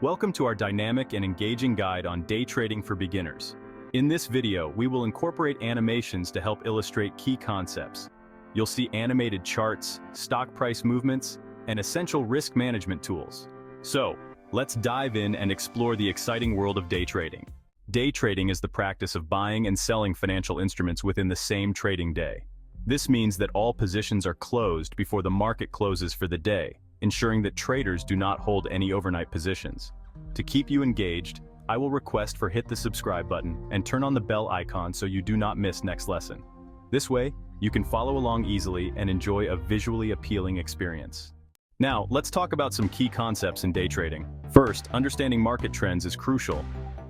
Welcome to our dynamic and engaging guide on day trading for beginners. In this video, we will incorporate animations to help illustrate key concepts. You'll see animated charts, stock price movements, and essential risk management tools. So, let's dive in and explore the exciting world of day trading. Day trading is the practice of buying and selling financial instruments within the same trading day. This means that all positions are closed before the market closes for the day, ensuring that traders do not hold any overnight positions. To keep you engaged, I will request for hit the subscribe button and turn on the bell icon so you do not miss next lesson. This way, you can follow along easily and enjoy a visually appealing experience. Now, let's talk about some key concepts in day trading. First, understanding market trends is crucial.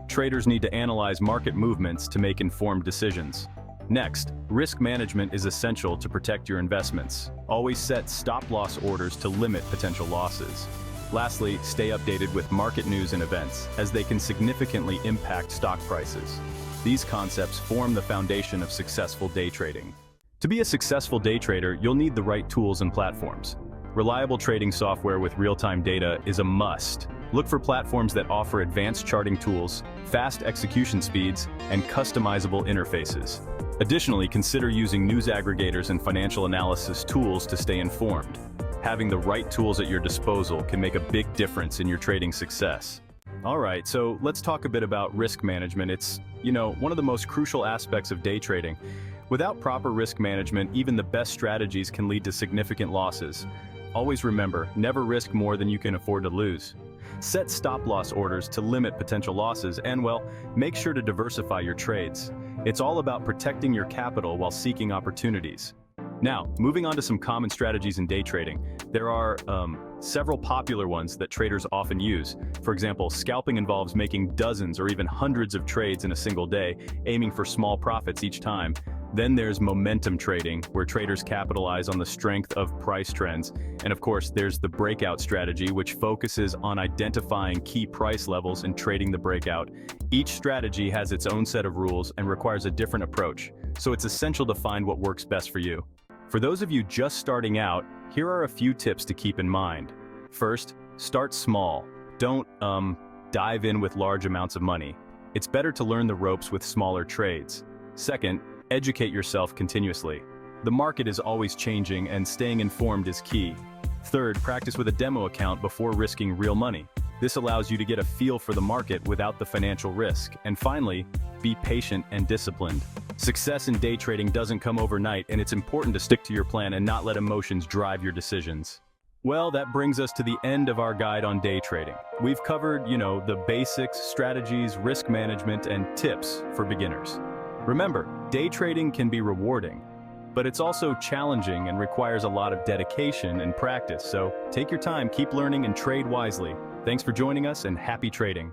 Traders need to analyze market movements to make informed decisions. Next, risk management is essential to protect your investments. Always set stop-loss orders to limit potential losses. Lastly, stay updated with market news and events, as they can significantly impact stock prices. These concepts form the foundation of successful day trading. To be a successful day trader, you'll need the right tools and platforms. Reliable trading software with real-time data is a must. Look for platforms that offer advanced charting tools, fast execution speeds, and customizable interfaces. Additionally, consider using news aggregators and financial analysis tools to stay informed. Having the right tools at your disposal can make a big difference in your trading success. Alright, so let's talk a bit about risk management. It's, one of the most crucial aspects of day trading. Without proper risk management, even the best strategies can lead to significant losses. Always remember, never risk more than you can afford to lose. Set stop-loss orders to limit potential losses and, make sure to diversify your trades. It's all about protecting your capital while seeking opportunities. Now, moving on to some common strategies in day trading. There are several popular ones that traders often use. For example, scalping involves making dozens or even hundreds of trades in a single day, aiming for small profits each time. Then there's momentum trading, where traders capitalize on the strength of price trends. And of course, there's the breakout strategy, which focuses on identifying key price levels and trading the breakout. Each strategy has its own set of rules and requires a different approach, so it's essential to find what works best for you. For those of you just starting out, here are a few tips to keep in mind. First, start small. Don't dive in with large amounts of money. It's better to learn the ropes with smaller trades. Second, educate yourself continuously. The market is always changing and staying informed is key. Third, practice with a demo account before risking real money. This allows you to get a feel for the market without the financial risk. And finally, be patient and disciplined. Success in day trading doesn't come overnight, and it's important to stick to your plan and not let emotions drive your decisions. Well, that brings us to the end of our guide on day trading. We've covered, the basics, strategies, risk management, and tips for beginners. Remember, day trading can be rewarding, but it's also challenging and requires a lot of dedication and practice. So take your time, keep learning, and trade wisely. Thanks for joining us, and happy trading.